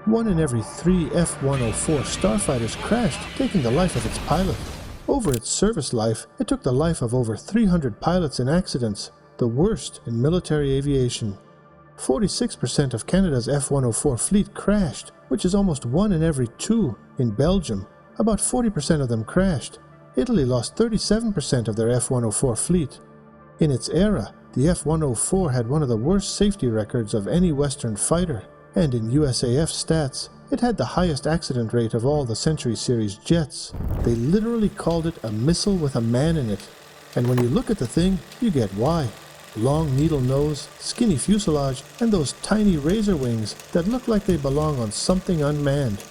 1 in every 3 F-104 Starfighters crashed, taking the life of its pilot. Over its service life, it took the life of over 300 pilots in accidents, the worst in military aviation. 46% of Canada's F-104 fleet crashed, which is almost 1 in every 2 in Belgium. About 40% of them crashed. Italy lost 37% of their F-104 fleet. In its era, the F-104 had one of the worst safety records of any Western fighter, and in USAF stats, it had the highest accident rate of all the Century Series jets. They literally called it a missile with a man in it. And when you look at the thing, you get why. Long needle nose, skinny fuselage, and those tiny razor wings that look like they belong on something unmanned.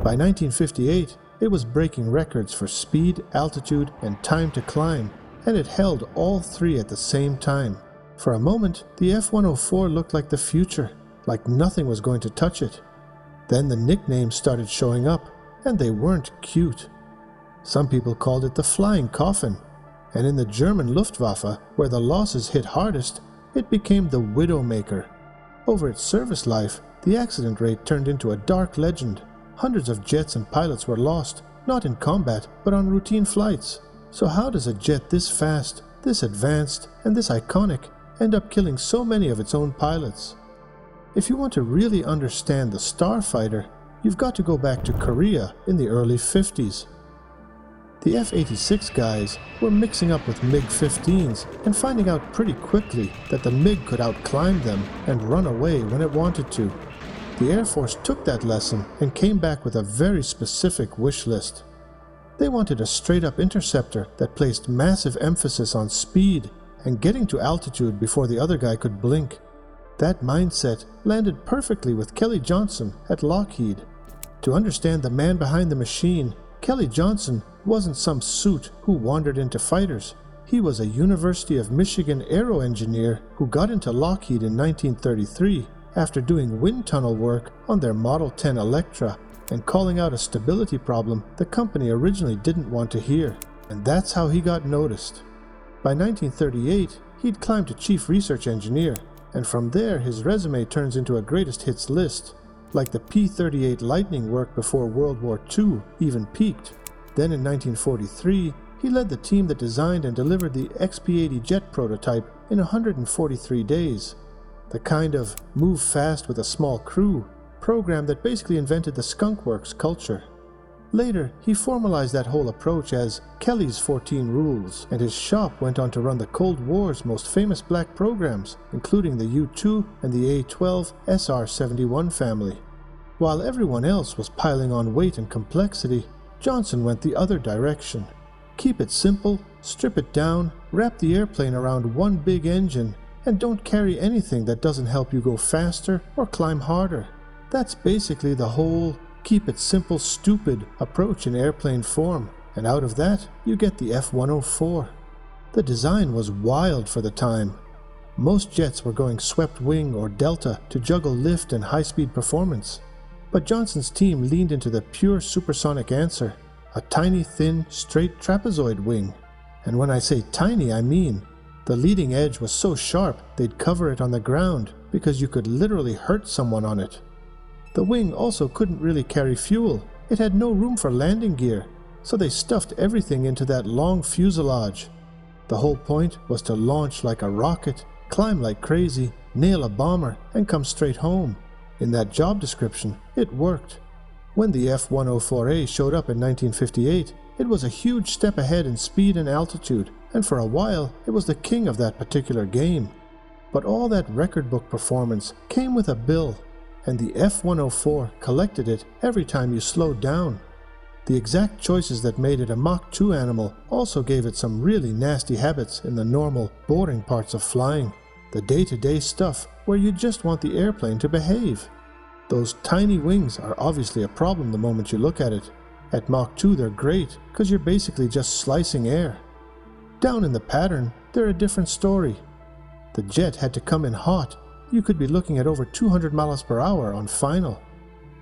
By 1958, it was breaking records for speed, altitude, and time to climb, and it held all three at the same time. For a moment, the F-104 looked like the future, like nothing was going to touch it. Then the nicknames started showing up, and they weren't cute. Some people called it the Flying Coffin, and in the German Luftwaffe, where the losses hit hardest, it became the Widowmaker. Over its service life, the accident rate turned into a dark legend. Hundreds of jets and pilots were lost, not in combat, but on routine flights. So how does a jet this fast, this advanced, and this iconic end up killing so many of its own pilots? If you want to really understand the Starfighter, you've got to go back to Korea in the early 50s. The F-86 guys were mixing up with MiG-15s and finding out pretty quickly that the MiG could outclimb them and run away when it wanted to. The Air Force took that lesson and came back with a very specific wish list. They wanted a straight-up interceptor that placed massive emphasis on speed and getting to altitude before the other guy could blink. That mindset landed perfectly with Kelly Johnson at Lockheed. To understand the man behind the machine, Kelly Johnson wasn't some suit who wandered into fighters. He was a University of Michigan aero engineer who got into Lockheed in 1933 after doing wind tunnel work on their Model 10 Electra and calling out a stability problem the company originally didn't want to hear. And that's how he got noticed. By 1938, he'd climbed to chief research engineer, and from there his resume turns into a greatest hits list. Like the P-38 Lightning work before World War II even peaked. Then in 1943, he led the team that designed and delivered the XP-80 jet prototype in 143 days. The kind of move fast with a small crew program that basically invented the Skunk Works culture. Later, he formalized that whole approach as Kelly's 14 Rules, and his shop went on to run the Cold War's most famous black programs, including the U-2 and the A-12 SR-71 family. While everyone else was piling on weight and complexity, Johnson went the other direction. Keep it simple, strip it down, wrap the airplane around one big engine, and don't carry anything that doesn't help you go faster or climb harder. That's basically the whole keep it simple, stupid approach in airplane form, and out of that, you get the F-104. The design was wild for the time. Most jets were going swept wing or delta to juggle lift and high-speed performance. But Johnson's team leaned into the pure supersonic answer, a tiny, thin, straight trapezoid wing. And when I say tiny, I mean the leading edge was so sharp they'd cover it on the ground because you could literally hurt someone on it. The wing also couldn't really carry fuel. It had no room for landing gear, so they stuffed everything into that long fuselage. The whole point was to launch like a rocket, climb like crazy, nail a bomber, and come straight home. In that job description, it worked. When the F-104A showed up in 1958, it was a huge step ahead in speed and altitude, and for a while, it was the king of that particular game. But all that record book performance came with a bill, and the F-104 collected it every time you slowed down. The exact choices that made it a Mach 2 animal also gave it some really nasty habits in the normal, boring parts of flying. The day-to-day stuff where you just want the airplane to behave. Those tiny wings are obviously a problem the moment you look at it. At Mach 2 they're great, because you're basically just slicing air. Down in the pattern, they're a different story. The jet had to come in hot. You could be looking at over 200 miles per hour on final.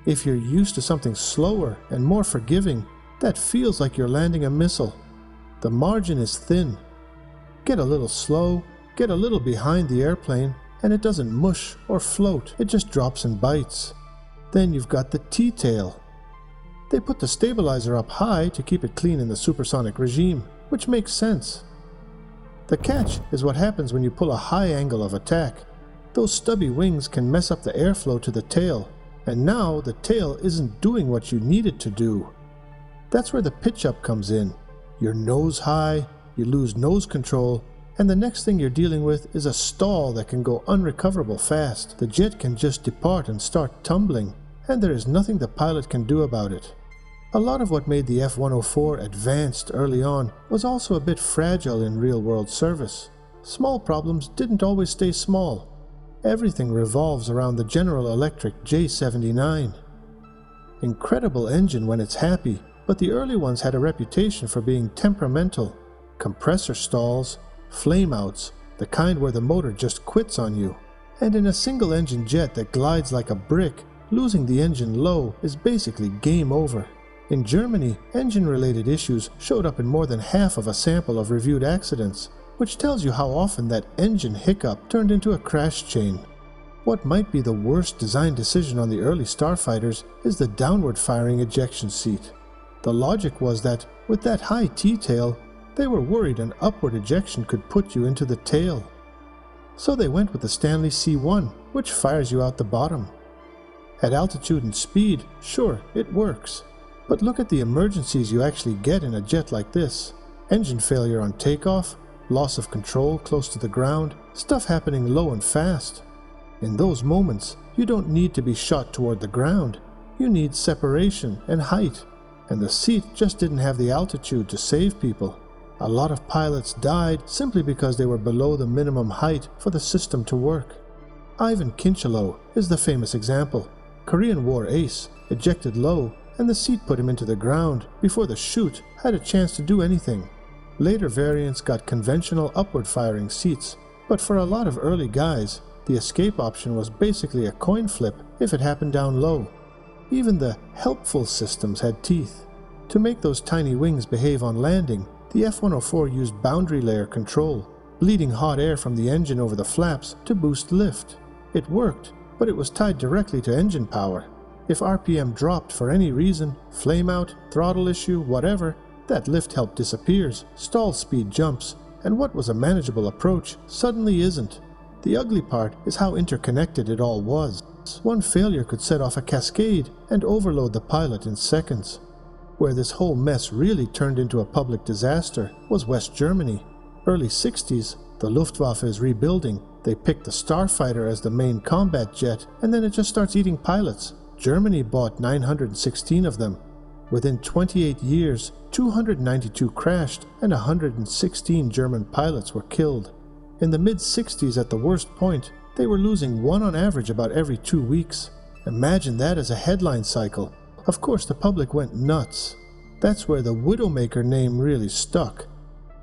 If you're used to something slower and more forgiving, that feels like you're landing a missile. The margin is thin. Get a little slow, get a little behind the airplane, and it doesn't mush or float, it just drops and bites. Then you've got the T-tail. They put the stabilizer up high to keep it clean in the supersonic regime, which makes sense. The catch is what happens when you pull a high angle of attack. Those stubby wings can mess up the airflow to the tail, and now the tail isn't doing what you need it to do. That's where the pitch-up comes in. You're nose high, you lose nose control, and the next thing you're dealing with is a stall that can go unrecoverable fast. The jet can just depart and start tumbling, and there is nothing the pilot can do about it. A lot of what made the F-104 advanced early on was also a bit fragile in real-world service. Small problems didn't always stay small. Everything revolves around the General Electric J79. Incredible engine when it's happy, but the early ones had a reputation for being temperamental. Compressor stalls, flameouts, the kind where the motor just quits on you. And in a single-engine jet that glides like a brick, losing the engine low is basically game over. In Germany, engine-related issues showed up in more than half of a sample of reviewed accidents, which tells you how often that engine hiccup turned into a crash chain. What might be the worst design decision on the early starfighters is the downward-firing ejection seat. The logic was that, with that high T-tail, they were worried an upward ejection could put you into the tail. So they went with the Stanley C-1, which fires you out the bottom. At altitude and speed, sure, it works. But look at the emergencies you actually get in a jet like this. Engine failure on takeoff, loss of control close to the ground, stuff happening low and fast. In those moments, you don't need to be shot toward the ground. You need separation and height. And the seat just didn't have the altitude to save people. A lot of pilots died simply because they were below the minimum height for the system to work. Iven Kincheloe is the famous example. Korean War ace, ejected low, and the seat put him into the ground before the chute had a chance to do anything. Later variants got conventional upward-firing seats, but for a lot of early guys, the escape option was basically a coin flip if it happened down low. Even the helpful systems had teeth. To make those tiny wings behave on landing, the F-104 used boundary layer control, bleeding hot air from the engine over the flaps to boost lift. It worked, but it was tied directly to engine power. If RPM dropped for any reason, flameout, throttle issue, whatever, that lift help disappears, stall speed jumps, and what was a manageable approach suddenly isn't. The ugly part is how interconnected it all was. One failure could set off a cascade and overload the pilot in seconds. Where this whole mess really turned into a public disaster was West Germany. Early 60s, the Luftwaffe is rebuilding. They picked the Starfighter as the main combat jet, and then it just starts eating pilots. Germany bought 916 of them. Within 28 years, 292 crashed and 116 German pilots were killed. In the mid-60s, at the worst point, they were losing one on average about every 2 weeks. Imagine that as a headline cycle. Of course, the public went nuts. That's where the Widowmaker name really stuck.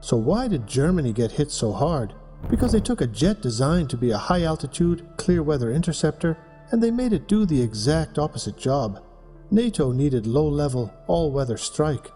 So why did Germany get hit so hard? Because they took a jet designed to be a high-altitude, clear-weather interceptor, and they made it do the exact opposite job. NATO needed low-level, all-weather strike.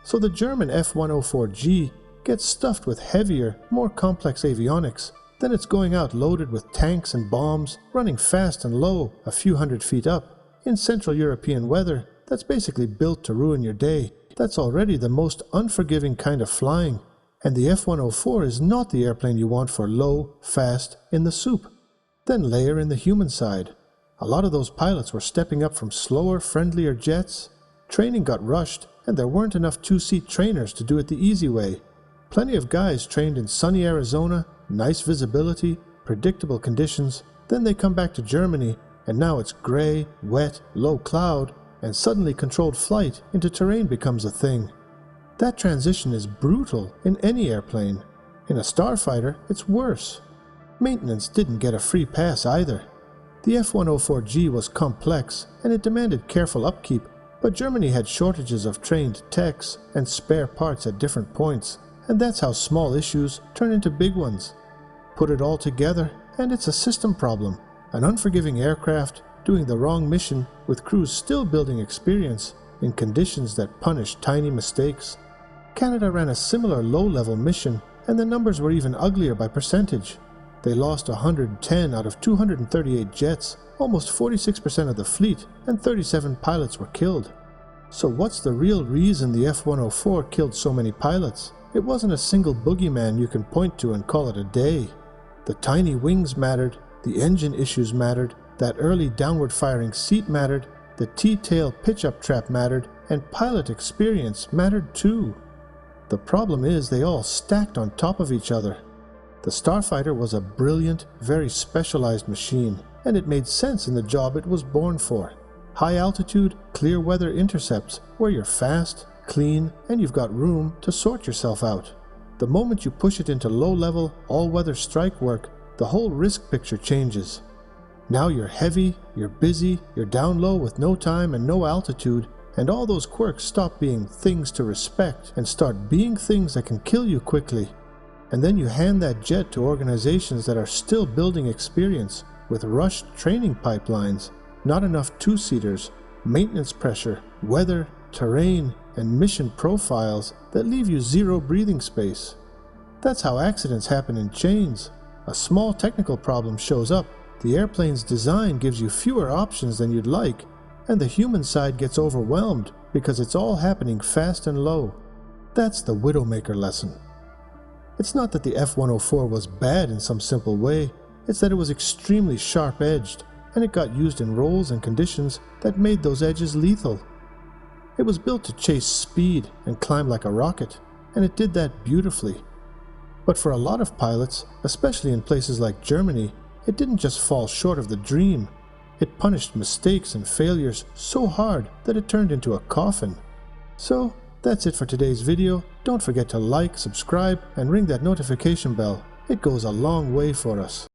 So the German F-104G gets stuffed with heavier, more complex avionics. Then it's going out loaded with tanks and bombs, running fast and low, a few hundred feet up. In Central European weather, that's basically built to ruin your day. That's already the most unforgiving kind of flying. And the F-104 is not the airplane you want for low, fast, in the soup. Then layer in the human side. A lot of those pilots were stepping up from slower, friendlier jets. Training got rushed, and there weren't enough two-seat trainers to do it the easy way. Plenty of guys trained in sunny Arizona, nice visibility, predictable conditions. Then they come back to Germany, and now it's gray, wet, low cloud, and suddenly controlled flight into terrain becomes a thing. That transition is brutal in any airplane. In a starfighter, it's worse. Maintenance didn't get a free pass either. The F-104G was complex, and it demanded careful upkeep, but Germany had shortages of trained techs and spare parts at different points, and that's how small issues turn into big ones. Put it all together, and it's a system problem. An unforgiving aircraft doing the wrong mission with crews still building experience in conditions that punish tiny mistakes. Canada ran a similar low-level mission, and the numbers were even uglier by percentage. They lost 110 out of 238 jets, almost 46% of the fleet, and 37 pilots were killed. So what's the real reason the F-104 killed so many pilots? It wasn't a single boogeyman you can point to and call it a day. The tiny wings mattered, the engine issues mattered, that early downward firing seat mattered, the T-tail pitch-up trap mattered, and pilot experience mattered too. The problem is they all stacked on top of each other. The Starfighter was a brilliant, very specialized machine, and it made sense in the job it was born for. High altitude, clear weather intercepts, where you're fast, clean, and you've got room to sort yourself out. The moment you push it into low-level, all-weather strike work, the whole risk picture changes. Now you're heavy, you're busy, you're down low with no time and no altitude, and all those quirks stop being things to respect and start being things that can kill you quickly. And then you hand that jet to organizations that are still building experience with rushed training pipelines, not enough two-seaters, maintenance pressure, weather, terrain, and mission profiles that leave you zero breathing space. That's how accidents happen in chains. A small technical problem shows up, the airplane's design gives you fewer options than you'd like, and the human side gets overwhelmed because it's all happening fast and low. That's the Widowmaker lesson. It's not that the F-104 was bad in some simple way, it's that it was extremely sharp-edged, and it got used in roles and conditions that made those edges lethal. It was built to chase speed and climb like a rocket, and it did that beautifully. But for a lot of pilots, especially in places like Germany, it didn't just fall short of the dream. It punished mistakes and failures so hard that it turned into a coffin. So, that's it for today's video. Don't forget to like, subscribe, and ring that notification bell. It goes a long way for us.